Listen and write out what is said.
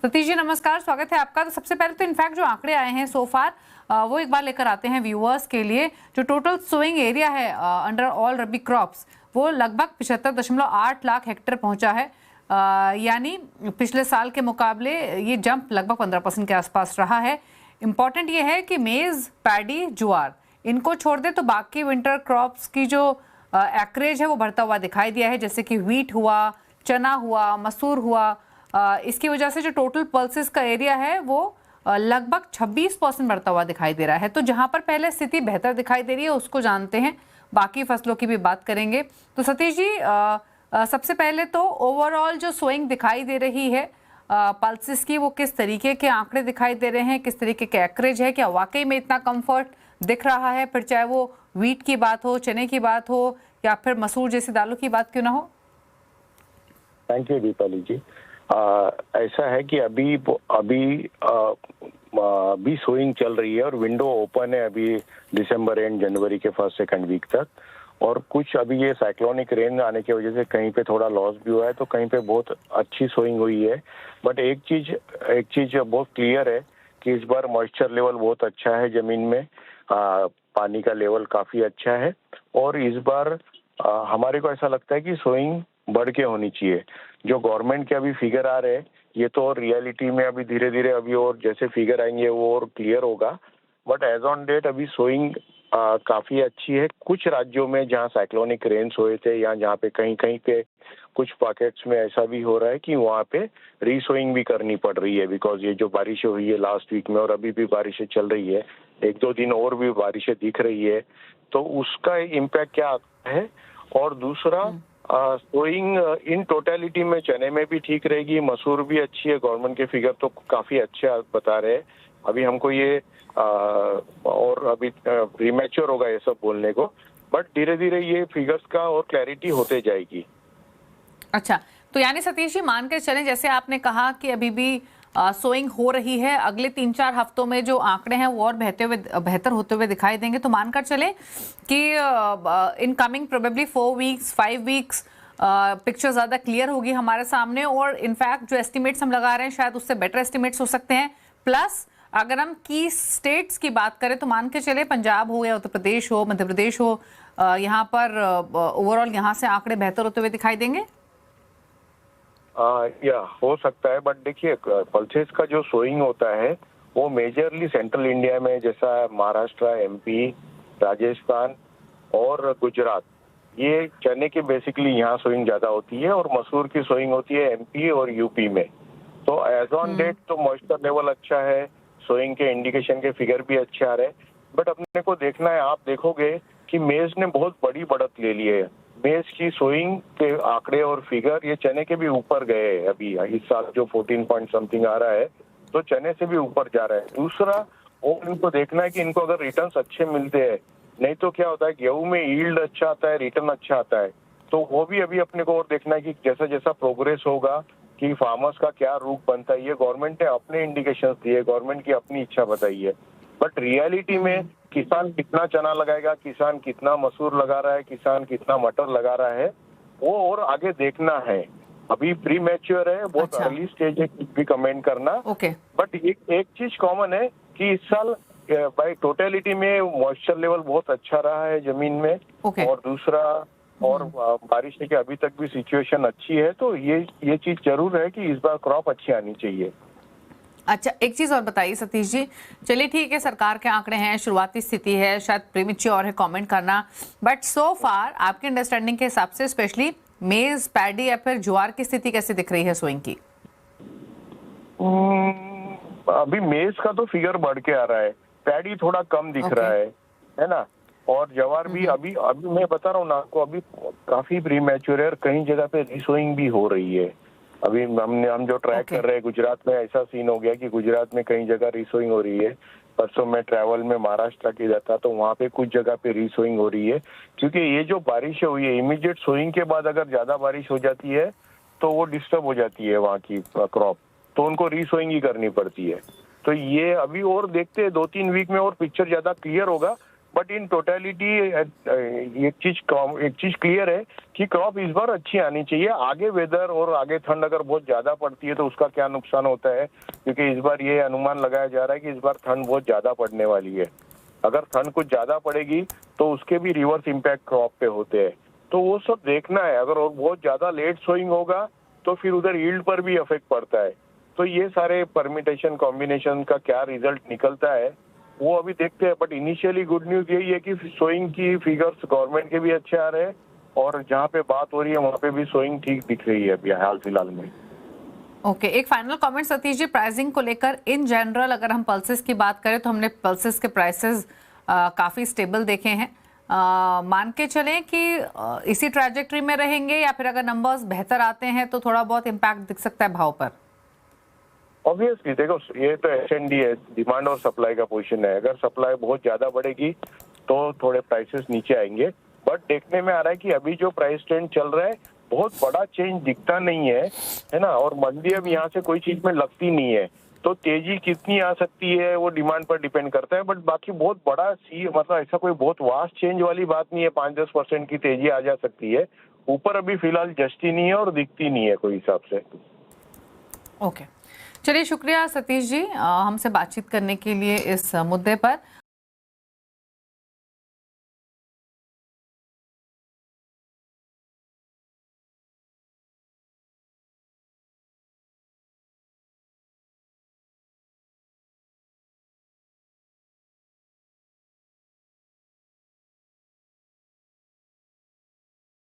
सतीश जी नमस्कार, स्वागत है आपका। तो सबसे पहले तो इनफैक्ट जो आंकड़े आए हैं सो फार वो एक बार लेकर आते हैं व्यूअर्स के लिए। जो टोटल सोइंग एरिया है अंडर ऑल रबी क्रॉप्स वो लगभग 75.8 लाख हेक्टेयर पहुंचा है। यानी पिछले साल के मुकाबले ये जंप लगभग 15% के आसपास रहा है। इम्पॉर्टेंट ये है कि मेज़, पैडी, ज्वार इनको छोड़ दे तो बाकी विंटर क्रॉप्स की जो एक्रेज है वो बढ़ता हुआ दिखाई दिया है, जैसे कि व्हीट हुआ, चना हुआ, मसूर हुआ। इसकी वजह से जो टोटल पल्सेस का एरिया है वो लगभग 26% बढ़ता हुआ दिखाई दे रहा है। तो जहां पर पहले स्थिति बेहतर दिखाई दे रही है उसको जानते हैं, बाकी फसलों की भी बात करेंगे। तो सतीश जी सबसे पहले तो ओवरऑल जो सोइंग दिखाई दे रही है पल्सेस की, वो किस तरीके के आंकड़े दिखाई दे रहे हैं, किस तरीके के एक्रेज है, क्या वाकई में इतना कंफर्ट दिख रहा है? फिर चाहे वो व्हीट की बात हो, चने की बात हो या फिर मसूर जैसी दालों की बात क्यों ना हो। थैंक यू दीपाली जी। ऐसा है कि अभी सोइंग चल रही है और विंडो ओपन है अभी दिसंबर एंड जनवरी के फर्स्ट सेकंड वीक तक। और कुछ अभी ये साइक्लोनिक रेन आने की वजह से कहीं पे थोड़ा लॉस भी हुआ है, तो कहीं पे बहुत अच्छी सोइंग हुई है। बट एक चीज बहुत क्लियर है कि इस बार मॉइस्चर लेवल बहुत अच्छा है जमीन में, पानी का लेवल काफी अच्छा है। और इस बार हमारे को ऐसा लगता है कि सोइंग बढ़ के होनी चाहिए। जो गवर्नमेंट के अभी फिगर आ रहे हैं ये तो और रियलिटी में अभी धीरे धीरे अभी और जैसे फिगर आएंगे वो और क्लियर होगा। बट एज ऑन डेट अभी सोइंग काफी अच्छी है। कुछ राज्यों में जहाँ साइक्लोनिक रेन्स हुए थे या जहाँ पे कहीं कहीं पे कुछ पॉकेट्स में ऐसा भी हो रहा है कि वहाँ पे रीसोइंग भी करनी पड़ रही है, बिकॉज ये जो बारिशें हुई है लास्ट वीक में और अभी भी बारिशें चल रही है, एक दो दिन और भी बारिशें दिख रही है, तो उसका इम्पैक्ट क्या आता है। और दूसरा सोइंग इन टोटलिटी में चने में भी ठीक रहेगी, मसूर भी अच्छी है। गवर्नमेंट के फिगर तो काफी अच्छे बता रहे हैं। अभी हमको ये और अभी प्रीमैच्योर होगा ये सब बोलने को, बट धीरे धीरे ये फिगर्स का और क्लैरिटी होते जाएगी। अच्छा, तो यानी सतीश जी मान के चलें, जैसे आपने कहा कि अभी भी सोइंग हो रही है, अगले 3-4 हफ्तों में जो आंकड़े हैं वो और बेहतर होते हुए दिखाई देंगे। तो मानकर चले कि in coming probably 4 weeks 5 weeks picture ज़्यादा क्लियर होगी हमारे सामने, और इनफैक्ट जो एस्टिमेट्स हम लगा रहे हैं शायद उससे बेटर एस्टिमेट्स हो सकते हैं। प्लस अगर हम की स्टेट्स की बात करें तो मान के चले पंजाब हो या उत्तर प्रदेश हो, मध्य प्रदेश हो, यहाँ पर ओवरऑल यहाँ से आंकड़े बेहतर होते हुए दिखाई देंगे। या हो सकता है, बट देखिए पल्सेस का जो सोइंग होता है वो मेजरली सेंट्रल इंडिया में, जैसा महाराष्ट्र, एमपी, राजस्थान और गुजरात, ये चने की बेसिकली यहाँ सोइंग ज्यादा होती है और मसूर की सोइंग होती है एमपी और यूपी में। तो एज ऑन डेट तो मॉइस्चर लेवल अच्छा है, सोइंग के इंडिकेशन के फिगर भी अच्छे आ रहे हैं। बट अपने को देखना है, आप देखोगे कि मेज ने बहुत बड़ी बढ़त ले ली है। मेज की सोइंग के आंकड़े और फिगर ये चने के भी ऊपर गए हैं। अभी इस साल जो 14 पॉइंट समथिंग आ रहा है तो चने से भी ऊपर जा रहा है। दूसरा वो इनको देखना है कि इनको अगर रिटर्न्स अच्छे मिलते हैं, नहीं तो क्या होता है गेहूं में यील्ड अच्छा आता है, रिटर्न अच्छा आता है, तो वो भी अभी अपने को और देखना है कि जैसा जैसा प्रोग्रेस होगा कि फार्मर्स का क्या रूप बनता है। ये गवर्नमेंट ने अपने इंडिकेशंस दिए, गवर्नमेंट की अपनी इच्छा बताई है, बट रियलिटी में किसान कितना चना लगाएगा, किसान कितना मसूर लगा रहा है, किसान कितना मटर लगा रहा है, वो और आगे देखना है। अभी प्री मैच्योर है, बहुत अर्ली स्टेज है कुछ भी कमेंट करना। बट एक चीज कॉमन है कि इस साल बाय टोटलिटी में मॉइस्चर लेवल बहुत अच्छा रहा है जमीन में। और दूसरा और बारिश की अभी तक भी सिचुएशन अच्छी है, तो ये चीज जरूर है कि इस बार क्रॉप अच्छी आनी चाहिए। अच्छा, एक चीज और बताइए सतीश जी, चलिए ठीक है सरकार के आंकड़े हैं, शुरुआती स्थिति है, शायद प्रीमेच्योर है कमेंट करना, बट सो फार आपके अंडरस्टैंडिंग के हिसाब से स्पेशली मेज, पैडी या फिर ज्वार की स्थिति कैसे दिख रही है सोइंग की? अभी मेज का तो फिगर बढ़ के आ रहा है, पैडी थोड़ा कम दिख रहा है ना। और ज्वार भी अभी मैं बता रहा हूँ ना आपको, अभी काफी प्रीमैच्योर है और कई जगह पे रिसोइंग भी हो रही है। अभी हम जो ट्रैक कर रहे हैं गुजरात में ऐसा सीन हो गया कि गुजरात में कई जगह रिसोइंग हो रही है। परसों मैं ट्रैवल में महाराष्ट्र की जाता तो वहाँ पे कुछ जगह पे रिसोइंग हो रही है, क्योंकि ये जो बारिश हुई है इमीडिएट सोइंग के बाद अगर ज्यादा बारिश हो जाती है तो वो डिस्टर्ब हो जाती है वहाँ की क्रॉप, तो उनको रिसोइंग ही करनी पड़ती है। तो ये अभी और देखते हैं 2-3 वीक में और पिक्चर ज्यादा क्लियर होगा, बट इन टोटलिटी एक चीज क्लियर है कि क्रॉप इस बार अच्छी आनी चाहिए। आगे वेदर और आगे ठंड अगर बहुत ज्यादा पड़ती है तो उसका क्या नुकसान होता है, क्योंकि इस बार ये अनुमान लगाया जा रहा है कि इस बार ठंड बहुत ज्यादा पड़ने वाली है। अगर ठंड कुछ ज्यादा पड़ेगी तो उसके भी रिवर्स इम्पैक्ट क्रॉप पे होते हैं, तो वो सब देखना है। अगर और बहुत ज्यादा लेट सोइंग होगा तो फिर उधर यील्ड पर भी इफेक्ट पड़ता है। तो ये सारे परमिटेशन कॉम्बिनेशन का क्या रिजल्ट निकलता है वो अभी देखते हैं। बट इनिशियली गुड न्यूज यही है कि सोइंग की फिगर्स गवर्नमेंट के भी अच्छे आ रहे हैं और जहाँ पे बात हो रही है वहाँ पे भी सोइंग ठीक दिख रही है अभी हाल फिलहाल में। ओके, एक final comment Satish ji, pricing को लेकर इन जनरल अगर हम पल्सेस की बात करें तो हमने पल्सेस के प्राइसेस काफ़ी स्टेबल देखे हैं। मान के चलें कि इसी ट्रैजेक्टरी में रहेंगे या फिर अगर नंबर्स बेहतर आते हैं तो थोड़ा बहुत इम्पैक्ट दिख सकता है भाव पर? ऑब्वियसली देखो, ये तो एसएनडी है, डिमांड और सप्लाई का पोजीशन है। अगर सप्लाई बहुत ज्यादा बढ़ेगी तो थोड़े प्राइसेस नीचे आएंगे। बट देखने में आ रहा है कि अभी जो प्राइस ट्रेंड चल रहा है बहुत बड़ा चेंज दिखता नहीं है ना। और मंदी अब यहाँ से कोई चीज में लगती नहीं है, तो तेजी कितनी आ सकती है वो डिमांड पर डिपेंड करता है। बट बाकी बहुत बड़ा मतलब ऐसा कोई बहुत वास्ट चेंज वाली बात नहीं है। 5-10% की तेजी आ जा सकती है। ऊपर अभी फिलहाल जस्ती नहीं है और दिखती नहीं है कोई हिसाब से। ओके, चलिए शुक्रिया सतीश जी हमसे बातचीत करने के लिए इस मुद्दे पर।